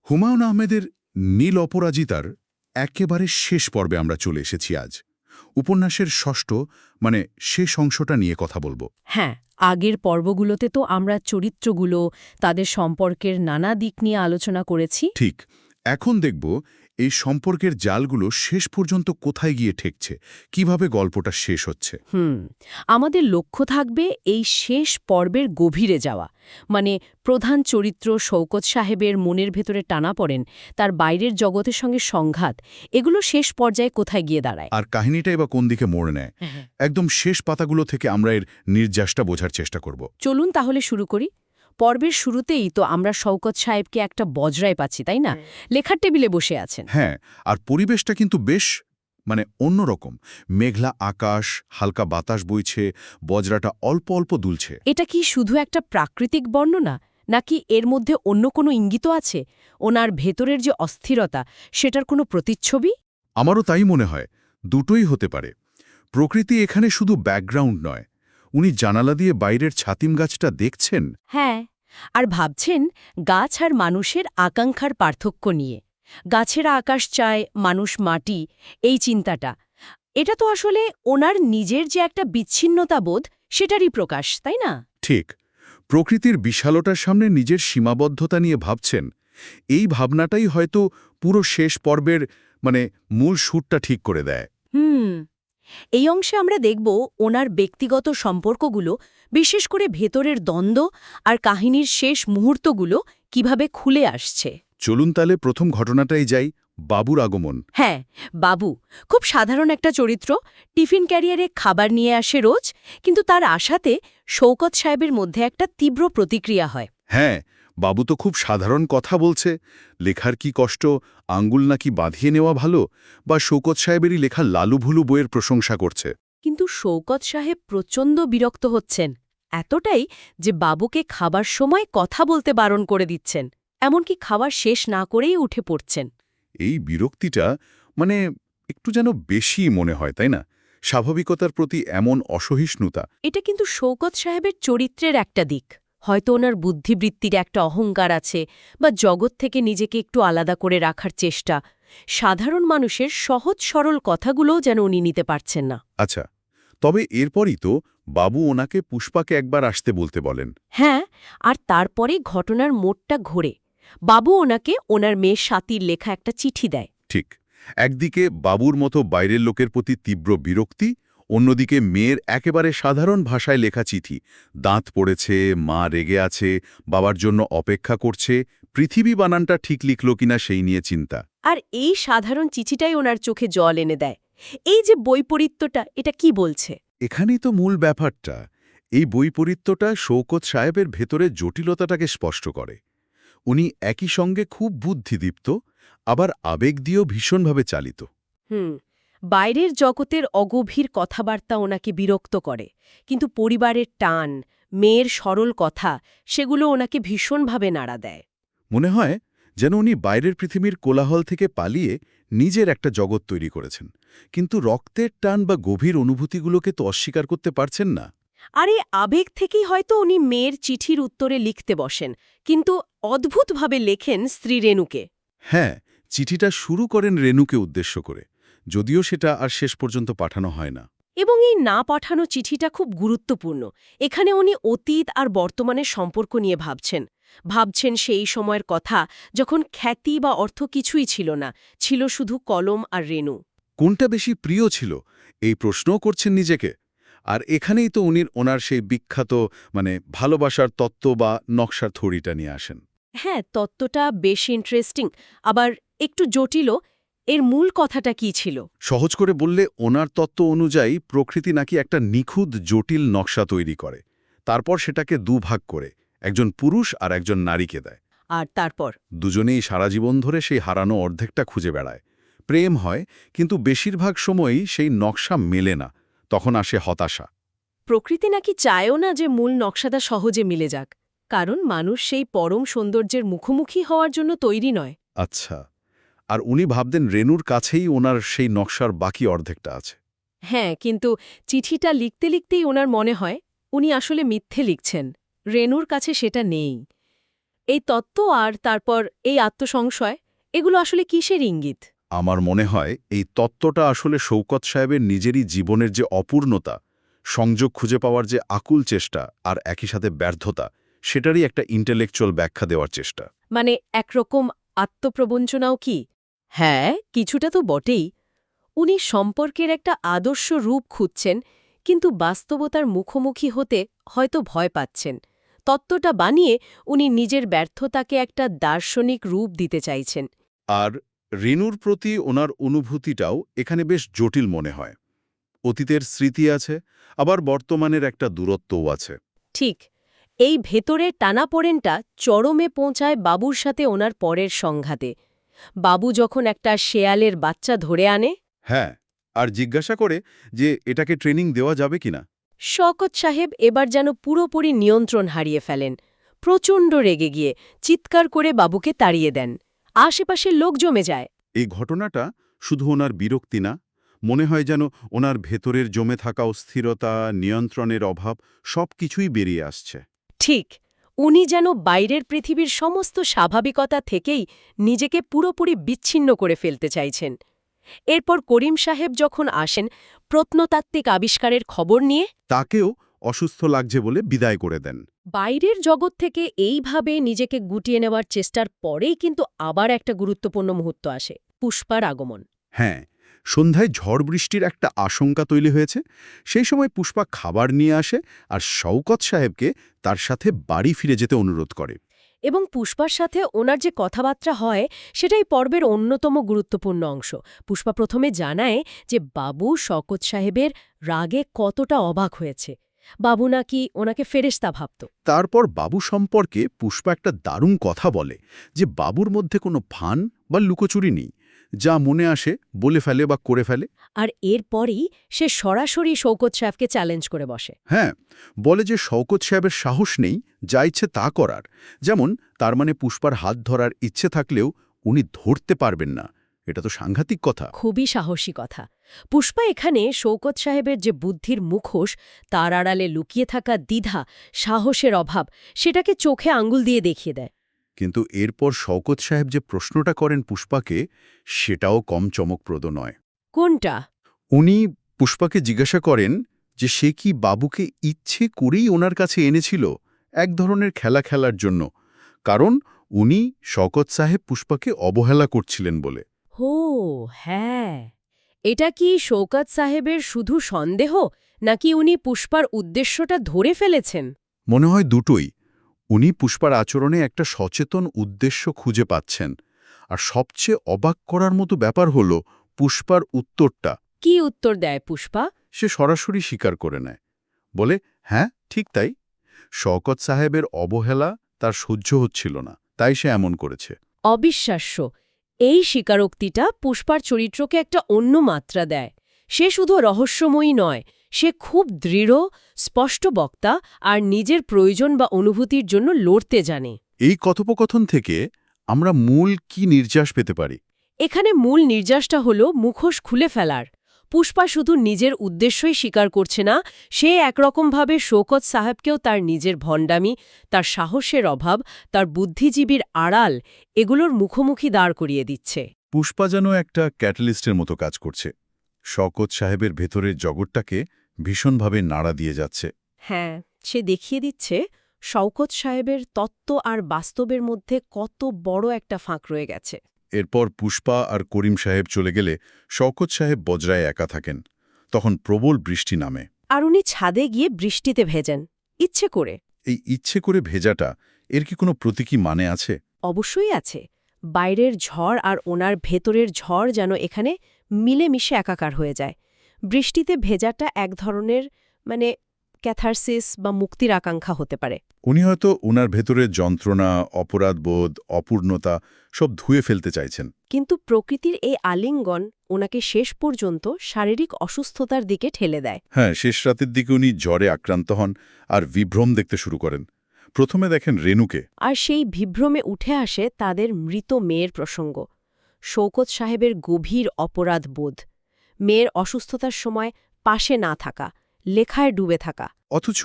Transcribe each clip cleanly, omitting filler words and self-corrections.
হুমায়ূন আহমেদের নীল অপরাজিতার একেবারে শেষ পর্বে আমরা চলে এসেছি আজ। উপন্যাসের ষষ্ঠ শেষ অংশটা নিয়ে কথা বলবো। হ্যাঁ, আগের পর্বগুলোতে তো আমরা চরিত্রগুলো, তাদের সম্পর্কের নানা দিক নিয়ে আলোচনা করেছি। ঠিক, এখন দেখব এই সম্পর্কের জালগুলো শেষ পর্যন্ত কোথায় গিয়ে ঠেকছে, কিভাবে গল্পটা শেষ হচ্ছে। আমাদের লক্ষ্য থাকবে এই শেষ পর্বের গভীরে যাওয়া, প্রধান চরিত্র শৌকত সাহেবের মনের ভেতরে টানাপড়েন, তার বাইরের জগতের সঙ্গে সংঘাত, এগুলো শেষ পর্যায়ে কোথায় গিয়ে দাঁড়ায়। আর কাহিনীটাই বা কোন দিকে মোড় নেয়, একদম শেষ পাতাগুলো থেকে আমরা এর নির্যাসটা বোঝার চেষ্টা করব। চলুন তাহলে শুরু করি। পর্বের শুরুতেই তো আমরা শৌকত সাহেবকে একটা বজরায় পাচ্ছি, তাই না? লেখার টেবিলে বসে আছেন। হ্যাঁ, আর পরিবেশটা কিন্তু বেশ অন্যরকম। মেঘলা আকাশ, হালকা বাতাস বইছে, বজরাটা অল্প অল্প দুলছে। এটা কি শুধু একটা প্রাকৃতিক বর্ণনা, নাকি এর মধ্যে অন্য কোনো ইঙ্গিত আছে? ওনার ভেতরের যে অস্থিরতা, সেটার কোনো প্রতিচ্ছবি? আমারও তাই মনে হয়, দুটোই হতে পারে। প্রকৃতি এখানে শুধু ব্যাকগ্রাউন্ড নয়, উনি জানালা দিয়ে বাইরের ছাতিম গাছটা দেখছেন। হ্যাঁ, আর ভাবছেন গাছ আর মানুষের আকাঙ্ক্ষার পার্থক্য নিয়ে। গাছেরা আকাশ চায়, মানুষ মাটি, এই চিন্তাটা। এটা তো আসলে ওনার নিজের যে একটা বিচ্ছিন্নতা বোধ, সেটারই প্রকাশ, তাই না? ঠিক, প্রকৃতির বিশালতার সামনে নিজের সীমাবদ্ধতা নিয়ে ভাবছেন। এই ভাবনাটাই হয়তো পুরো শেষ পর্বের মূল সুরটা ঠিক করে দেয়। এই অংশে আমরা দেখব ওনার ব্যক্তিগত সম্পর্কগুলো, বিশেষ করে ভেতরের দ্বন্দ্ব আর কাহিনীর শেষ মুহূর্তগুলো কিভাবে খুলে আসছে। চলুন তাহলে প্রথম ঘটনাটাই যাই, বাবুর আগমন। হ্যাঁ, বাবু খুব সাধারণ একটা চরিত্র। টিফিন ক্যারিয়ারে খাবার নিয়ে আসে রোজ, কিন্তু তার আশাতে শৌকত সাহেবের মধ্যে একটা তীব্র প্রতিক্রিয়া হয়। হ্যাঁ, বাবু তো খুব সাধারণ কথা বলছে, লেখার কি কষ্ট, আঙ্গুল নাকি বাঁধিয়ে নেওয়া ভালো, বা শৌকত সাহেবেরই লেখা লালুভুলু বইয়ের প্রশংসা করছে। কিন্তু শৌকত সাহেব প্রচণ্ড বিরক্ত হচ্ছেন, এতটাই যে বাবুকে খাবার সময় কথা বলতে বারণ করে দিচ্ছেন, এমনকি খাবার শেষ না করেই উঠে পড়ছেন। এই বিরক্তিটা একটু যেন বেশি মনে হয়, তাই না? স্বাভাবিকতার প্রতি এমন অসহিষ্ণুতা। এটা কিন্তু শৌকত সাহেবের চরিত্রের একটা দিক। হয়তো ওনার বুদ্ধিবৃত্তির একটা অহংকার আছে, বা জগৎ থেকে নিজেকে একটু আলাদা করে রাখার চেষ্টা। সাধারণ মানুষের সহজ সরল কথাগুলোও যেন উনি নিতে পারছেন না। আচ্ছা, তবে এরপরই তো বাবু ওনাকে পুষ্পাকে একবার আসতে বলতে বলেন। হ্যাঁ, আর তারপরে ঘটনার মোড়টা ঘোরে। বাবু ওনাকে ওনার মেয়ে স্বাতীর লেখা একটা চিঠি দেয়। ঠিক, একদিকে বাবুর মতো বাইরের লোকের প্রতি তীব্র বিরক্তি, অন্যদিকে মেয়ের একেবারে সাধারণ ভাষায় লেখা চিঠি। দাঁত পড়েছে, মা রেগে আছে, বাবার জন্য অপেক্ষা করছে, পৃথিবী বানানটা ঠিক লিখল কিনা সেই নিয়ে চিন্তা। আর এই সাধারণ চিঠিটাই ওনার চোখে জল এনে দেয়। এই যে বৈপরীত্যটা, এটা কি বলছে? এখানেই তো মূল ব্যাপারটা। এই বৈপরীত্যটা শৌকত সাহেবের ভেতরে জটিলতাটাকে স্পষ্ট করে। উনি একই সঙ্গে খুব বুদ্ধিদীপ্ত, আবার আবেগ দিয়েও ভীষণভাবে চালিত। বাইরের জগতের অগভীর কথাবার্তা ওনাকে বিরক্ত করে, কিন্তু পরিবারের টান, মেয়ের সরল কথা, সেগুলো ওনাকে ভীষণভাবে নাড়া দেয়। মনে হয় যেন উনি বাইরের পৃথিবীর কোলাহল থেকে পালিয়ে নিজের একটা জগৎ তৈরি করেছেন, কিন্তু রক্তের টান বা গভীর অনুভূতিগুলোকে তো অস্বীকার করতে পারছেন না। আর এই আবেগ থেকেই হয়তো উনি মেয়ের চিঠির উত্তরে লিখতে বসেন, কিন্তু অদ্ভুতভাবে লেখেন স্ত্রী রেণুকে। হ্যাঁ, চিঠিটা শুরু করেন রেণুকে উদ্দেশ্য করে, যদিও সেটা আর শেষ পর্যন্ত পাঠানো হয় না। এবং এই না পাঠানো চিঠিটা খুব গুরুত্বপূর্ণ। এখানে উনি অতীত আর বর্তমানের সম্পর্ক নিয়ে ভাবছেন সেই সময়ের কথা, যখন খ্যাতি বা অর্থ কিছুই ছিল না, ছিল শুধু কলম আর রেণু। কোনটা বেশি প্রিয় ছিল, এই প্রশ্নও করছেন নিজেকে। আর এখানেই তো ওনার সেই বিখ্যাত ভালোবাসার তত্ত্ব বা নকশার থড়িটা নিয়ে আসেন। হ্যাঁ, তত্ত্বটা বেশ ইন্টারেস্টিং, আবার একটু জটিলও। এর মূল কথাটা কি ছিল? সহজ করে বললে, ওনার তত্ত্ব অনুযায়ী প্রকৃতি নাকি একটা নিখুঁত জটিল নকশা তৈরি করে, তারপর সেটাকে দুভাগ করে একজন পুরুষ আর একজন নারীকে দেয়। আর তারপর দুজনেই সারা জীবন ধরে সেই হারানো অর্ধেকটা খুঁজে বেড়ায়। প্রেম হয়, কিন্তু বেশিরভাগ সময়ই সেই নকশা মেলে না, তখন আসে হতাশা। প্রকৃতি নাকি চায়ও না যে মূল নকশাটা সহজে মিলে যাক, কারণ মানুষ সেই পরম সৌন্দর্যের মুখোমুখি হওয়ার জন্য তৈরি নয়। আচ্ছা, আর উনি ভাবতেন রেণুর কাছেই ওনার সেই নকশার বাকি অর্ধেকটা আছে। হ্যাঁ, কিন্তু চিঠিটা লিখতে লিখতেই ওনার মনে হয় উনি আসলে মিথ্যে লিখছেন, রেণুর কাছে সেটা নেই। এই তত্ত্ব আর তারপর এই আত্মসংশয় এগুলো আসলে কিসের ইঙ্গিত? আমার মনে হয় এই তত্ত্বটা আসলে শৌকত সাহেবের নিজেরই জীবনের যে অপূর্ণতা, সংযোগ খুঁজে পাওয়ার যে আকুল চেষ্টা আর একই সাথে ব্যর্থতা, সেটারই একটা ইন্টেলেকচুয়াল ব্যাখ্যা দেওয়ার চেষ্টা। মানে একরকম আত্মপ্রবঞ্চনাও কি? হ্যাঁ, কিছুটা তো বটেই। উনি সম্পর্কের একটা আদর্শ রূপ খুঁজছেন, কিন্তু বাস্তবতার মুখোমুখি হতে হয়তো ভয় পাচ্ছেন। তত্ত্বটা বানিয়ে উনি নিজের ব্যর্থতাকে একটা দার্শনিক রূপ দিতে চাইছেন। আর রেনুর প্রতি ওনার অনুভূতিটাও এখানে বেশ জটিল মনে হয়। অতীতের স্মৃতি আছে, আবার বর্তমানের একটা দূরত্বও আছে। ঠিক, এই ভেতরের টানাপোড়েনটা চরমে পৌঁছায় বাবুর সাথে ওনার পরের সংঘাতে। বাবু যখন একটা শেয়ালের বাচ্চা ধরে আনে, হ্যাঁ, আর জিজ্ঞাসা করে যে এটাকে ট্রেনিং দেওয়া যাবে কিনা। শওকত সাহেব এবার যেন পুরোপুরি নিয়ন্ত্রণ হারিয়ে ফেলেন। প্রচণ্ড রেগে গিয়ে চিৎকার করে বাবুকে তাড়িয়ে দেন। আশেপাশের লোক জমে যায়। এই ঘটনাটা শুধু ওনার বিরক্তি না, মনে হয় যেন ওনার ভেতরের জমে থাকা অস্থিরতা, নিয়ন্ত্রণের অভাব সবকিছুই বেরিয়ে আসছে। ঠিক, উনি যেন বাইরের পৃথিবীর সমস্ত স্বাভাবিকতা থেকেই নিজেকে পুরোপুরি বিচ্ছিন্ন করে ফেলতে চাইছেন। এরপর করিম সাহেব যখন আসেন প্রত্নতাত্ত্বিক আবিষ্কারের খবর নিয়ে, তাকেও অসুস্থ লাগছে বলে বিদায় করে দেন। বাইরের জগৎ থেকে এইভাবে নিজেকে গুটিয়ে নেওয়ার চেষ্টার পরেই কিন্তু আবার একটা গুরুত্বপূর্ণ মুহূর্ত আসে, পুষ্পার আগমন। হ্যাঁ, সন্ধ্যায় ঝড় বৃষ্টির একটা আশঙ্কা তৈরি হয়েছে। সেই সময় পুষ্পা খাবার নিয়ে আসে আর শওকত সাহেবকে তার সাথে বাড়ি ফিরে যেতে অনুরোধ করে। এবং পুষ্পার সাথে ওনার যে কথাবার্তা হয় সেটাই পর্বের অন্যতম গুরুত্বপূর্ণ অংশ। পুষ্পা প্রথমে জানায় যে বাবু শওকত সাহেবের রাগে কতটা অবাক হয়েছে। বাবু নাকি ওনাকে ফেরেশতা ভাবত। তারপর বাবু সম্পর্কে পুষ্পা একটা দারুণ কথা বলে যে বাবুর মধ্যে কোনো ফান বা লুকোচুরি নেই, যা মনে আসে বলে ফেলে বা করে ফেলে। আর এরপরই সে সরাসরি শওকত সাহেবকে চ্যালেঞ্জ করে বসে। হ্যাঁ, বলে যে শওকত সাহেবের সাহস নেই যা ইচ্ছে তা করার। যেমন তার মানে পুষ্পার হাত ধরার ইচ্ছে থাকলেও উনি ধরতে পারবেন না। এটা তো সাংঘাতিক কথা। খুবই সাহসী কথা। পুষ্পা এখানে শওকত সাহেবের যে বুদ্ধির মুখোশ, তার আড়ালে লুকিয়ে থাকা দ্বিধা, সাহসের অভাব, সেটাকে চোখে আঙ্গুল দিয়ে দেখিয়ে দেয়। কিন্তু এরপর শওকত সাহেব যে প্রশ্নটা করেন পুষ্পাকে, সেটাও কম চমকপ্রদ নয়। কোনটা? উনি পুষ্পাকে জিজ্ঞাসা করেন যে সে কি বাবুকে ইচ্ছে করেই ওনার কাছে এনেছিল, এক ধরনের খেলা খেলার জন্য, কারণ উনি শওকত সাহেব পুষ্পাকে অবহেলা করছিলেন বলে। হো, হ্যাঁ। এটা কি শওকত সাহেবের শুধু সন্দেহ, নাকি উনি পুষ্পার উদ্দেশ্যটা ধরে ফেলেছেন? মনে হয় দুটোই। উনি পুষ্পার আচরণে একটা সচেতন উদ্দেশ্য খুঁজে পাচ্ছেন। আর সবচেয়ে অবাক করার মতো ব্যাপার হল পুষ্পার উত্তরটা। কি উত্তর দেয় পুষ্পা? সে সরাসরি স্বীকার করে নেয়, বলে হ্যাঁ ঠিক তাই, শওকত সাহেবের অবহেলা তার সহ্য হচ্ছিল না, তাই সে এমন করেছে। অবিশ্বাস্য। এই স্বীকারোক্তিটা পুষ্পার চরিত্রকে একটা অন্য মাত্রা দেয়। সে শুধু রহস্যময়ী নয়, সে খুব দৃঢ়, স্পষ্ট বক্তা আর নিজের প্রয়োজন বা অনুভূতির জন্য লড়তে জানে। এই কথোপকথন থেকে আমরা মূল কি নির্যাস পেতে পারি? এখানে মূল নির্যাসটা হল মুখোশ খুলে ফেলার। পুষ্পা শুধু নিজের উদ্দেশ্যই স্বীকার করছে না, সে একরকমভাবে শওকত সাহেবকেও তার নিজের ভণ্ডামি, তার সাহসের অভাব, তার বুদ্ধিজীবীর আড়াল, এগুলোর মুখোমুখি দাঁড় করিয়ে দিচ্ছে। পুষ্পা যেন একটা ক্যাটালিস্টের মতো কাজ করছে, শওকত সাহেবের ভেতরের জগৎটাকে ভীষণভাবে নাড়া দিয়ে যাচ্ছে। হ্যাঁ, সে দেখিয়ে দিচ্ছে শওকত সাহেবের তত্ত্ব আর বাস্তবের মধ্যে কত বড় একটা ফাঁক রয়ে গেছে। এরপর পুষ্পা আর করিম সাহেব চলে গেলে শওকত সাহেব বজরায় একা থাকেন। তখন প্রবল বৃষ্টি নামে। আর উনি ছাদে গিয়ে বৃষ্টিতে ভেজেন, ইচ্ছে করে। এই ইচ্ছে করে ভেজাটা, এর কি কোনো প্রতীকী মানে আছে? অবশ্যই আছে। বাইরের ঝড় আর ওনার ভেতরের ঝড় যেন এখানে মিলেমিশে একাকার হয়ে যায়। বৃষ্টিতে ভেজাটা এক ধরনের ক্যাথারসিস বা মুক্তির আকাঙ্ক্ষা হতে পারে। উনি হয়তো ওনার ভেতরের যন্ত্রণা, অপরাধবোধ, অপূর্ণতা সব ধুয়ে ফেলতে চাইছেন। কিন্তু প্রকৃতির এই আলিঙ্গন ওনাকে শেষ পর্যন্ত শারীরিক অসুস্থতার দিকে ঠেলে দেয়। হ্যাঁ, শেষ রাতের দিকে উনি জ্বরে আক্রান্ত হন আর বিভ্রম দেখতে শুরু করেন। প্রথমে দেখেন রেনুকে। আর সেই বিভ্রমে উঠে আসে তাদের মৃত মেয়ের প্রসঙ্গ। শওকত সাহেবের গভীর অপরাধ বোধ, মেয়ের অসুস্থতার সময় পাশে না থাকা, লেখায় ডুবে থাকা। অথচ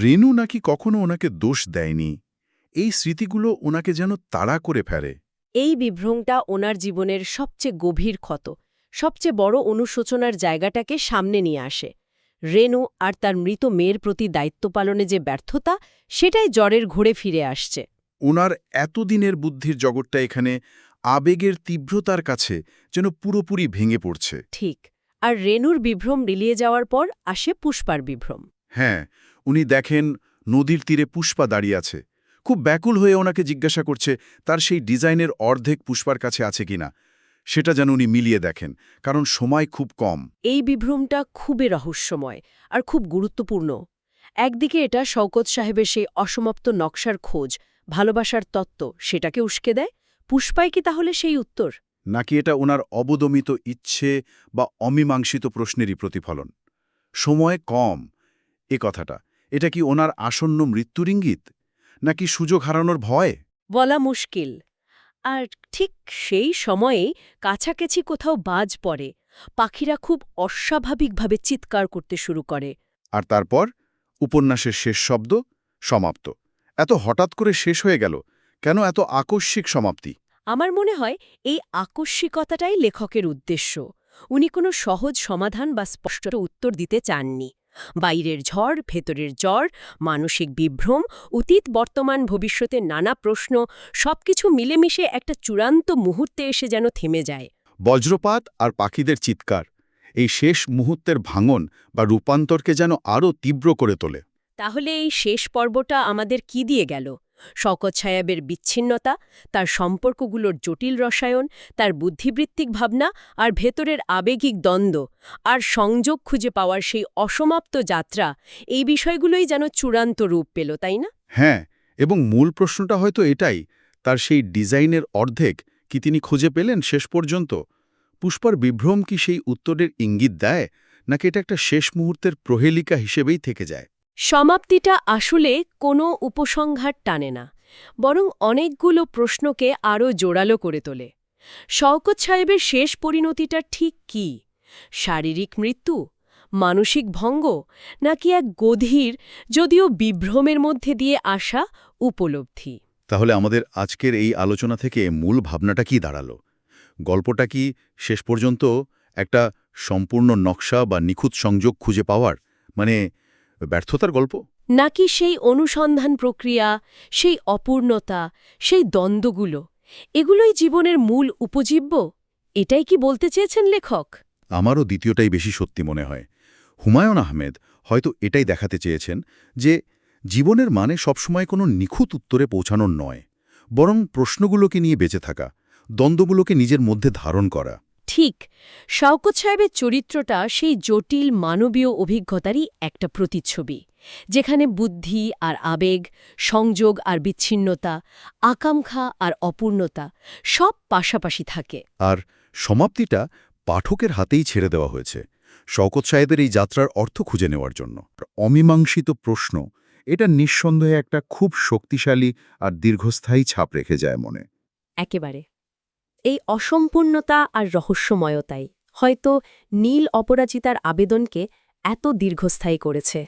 রেনু নাকি কখনো ওনাকে দোষ দেয়নি। এই স্মৃতিগুলো ওনাকে যেন তাড়া করে ফেলে। এই বিভ্রমটা ওনার জীবনের সবচেয়ে গভীর ক্ষত, সবচেয়ে বড় অনুশোচনার জায়গাটাকে সামনে নিয়ে আসে। রেনু আর তার মৃত মেয়ের প্রতি দায়িত্ব পালনে যে ব্যর্থতা, সেটাই জ্বরের ঘোরে ফিরে আসছে। ওনার এতদিনের বুদ্ধির জগৎটা এখানে আবেগের তীব্রতার কাছে যেন পুরোপুরি ভেঙে পড়ছে। ঠিক। আর রেনুর বিভ্রম মিলিয়ে যাওয়ার পর আসে পুষ্পার বিভ্রম। হ্যাঁ, উনি দেখেন নদীর তীরে পুষ্পা দাঁড়িয়ে আছে। খুব ব্যাকুল হয়ে ওনাকে জিজ্ঞাসা করছে তার সেই ডিজাইনের অর্ধেক পুষ্পার কাছে আছে কিনা। সেটা যেন উনি মিলিয়ে দেখেন, কারণ সময় খুব কম। এই বিভ্রমটা খুবই রহস্যময় আর খুব গুরুত্বপূর্ণ। একদিকে এটা শওকত সাহেবের সেই অসমাপ্ত নকশার খোঁজ, ভালোবাসার তত্ত্ব, সেটাকে উস্কে দেয়। পুষ্পায় কি তাহলে সেই উত্তর? নাকি এটা ওনার অবদমিত ইচ্ছে বা অমীমাংসিত প্রশ্নেরই প্রতিফলন? সময় কম এ কথাটা, এটা কি ওনার আসন্ন মৃত্যুর ইঙ্গিত, নাকি সুযোগ হারানোর ভয়? বলা মুশকিল। আর ঠিক সেই সময়েই কাছাকাছি কোথাও বাজ পড়ে। পাখিরা খুব অস্বাভাবিকভাবে চিৎকার করতে শুরু করে। আর তারপর উপন্যাসের শেষ শব্দ সমাপ্ত। এত হঠাৎ করে শেষ হয়ে গেল কেন? এত আকস্মিক সমাপ্তি? আমার মনে হয় এই আকস্মিকতাটাই লেখকের উদ্দেশ্য। উনি কোনো সহজ সমাধান বা স্পষ্ট উত্তর দিতে চাননি। বাইরের ঝড়, ভেতরের জ্বর, মানসিক বিভ্রম, অতীত, বর্তমান, ভবিষ্যতের নানা প্রশ্ন, সবকিছু মিলেমিশে একটা চূড়ান্ত মুহূর্তে এসে যেন থেমে যায়। বজ্রপাত আর পাখিদের চিৎকার এই শেষ মুহূর্তের ভাঙন বা রূপান্তরকে যেন আরও তীব্র করে তোলে। তাহলে এই শেষ পর্বটা আমাদের কি দিয়ে গেল? শওকত সাহেবের বিচ্ছিন্নতা, তার সম্পর্কগুলোর জটিল রসায়ন, তার বুদ্ধিবৃত্তিক ভাবনা আর ভেতরের আবেগিক দ্বন্দ্ব, আর সংযোগ খুঁজে পাওয়ার সেই অসমাপ্ত যাত্রা, এই বিষয়গুলোই যেন চূড়ান্ত রূপ পেল, তাই না? হ্যাঁ, এবং মূল প্রশ্নটা হয়তো এটাই, তার সেই ডিজাইনের অর্ধেক কি তিনি খুঁজে পেলেন শেষ পর্যন্ত? পুষ্পার বিভ্রম কি সেই উত্তরের ইঙ্গিত দেয়, নাকি এটা একটা শেষ মুহূর্তের প্রহেলিকা হিসেবেই থেকে যায়? সমাপ্তিটা আসলে কোনো উপসংহার টানে না, বরং অনেকগুলো প্রশ্নকে আরও জোরালো করে তোলে। শওকত সাহেবের শেষ পরিণতিটা ঠিক কী? শারীরিক মৃত্যু, মানসিক ভঙ্গ, নাকি এক গধীর, যদিও বিভ্রমের মধ্যে দিয়ে আসা উপলব্ধি? তাহলে আমাদের আজকের এই আলোচনা থেকে মূল ভাবনাটা কি দাঁড়ালো? গল্পটা কি শেষ পর্যন্ত একটা সম্পূর্ণ নকশা বা নিখুঁত সংযোগ খুঁজে পাওয়ার, মানে ব্যর্থতার গল্প? নাকি সেই অনুসন্ধান প্রক্রিয়া, সেই অপূর্ণতা, সেই দ্বন্দ্বগুলো, এগুলোই জীবনের মূল উপজীব্য? এটাই কি বলতে চেয়েছেন লেখক? আমারও দ্বিতীয়টাই বেশি সত্যি মনে হয়। হুমায়ুন আহমেদ হয়তো এটাই দেখাতে চেয়েছেন যে জীবনের মানে সবসময় কোনো নিখুঁত উত্তরে পৌঁছানোর নয়, বরং প্রশ্নগুলোকে নিয়ে বেঁচে থাকা, দ্বন্দ্বগুলোকে নিজের মধ্যে ধারণ করা। ঠিক। শওকত সাহেবের চরিত্রটা সেই জটিল মানবীয় অভিজ্ঞতারই একটা প্রতিচ্ছবি, যেখানে বুদ্ধি আর আবেগ, সংযোগ আর বিচ্ছিন্নতা, আকাঙ্ক্ষা আর অপূর্ণতা সব পাশাপাশি থাকে। আর সমাপ্তিটা পাঠকের হাতেই ছেড়ে দেওয়া হয়েছে শওকত সাহেবের এই যাত্রার অর্থ খুঁজে নেওয়ার জন্য। অমীমাংসিত প্রশ্ন, এটা নিঃসন্দেহে একটা খুব শক্তিশালী আর দীর্ঘস্থায়ী ছাপ রেখে যায় মনে। একেবারে। এই অসম্পূর্ণতা আর রহস্যময়তাই হয়তো নীল অপরাজিতার আবেদনকে এত দীর্ঘস্থায়ী করেছে।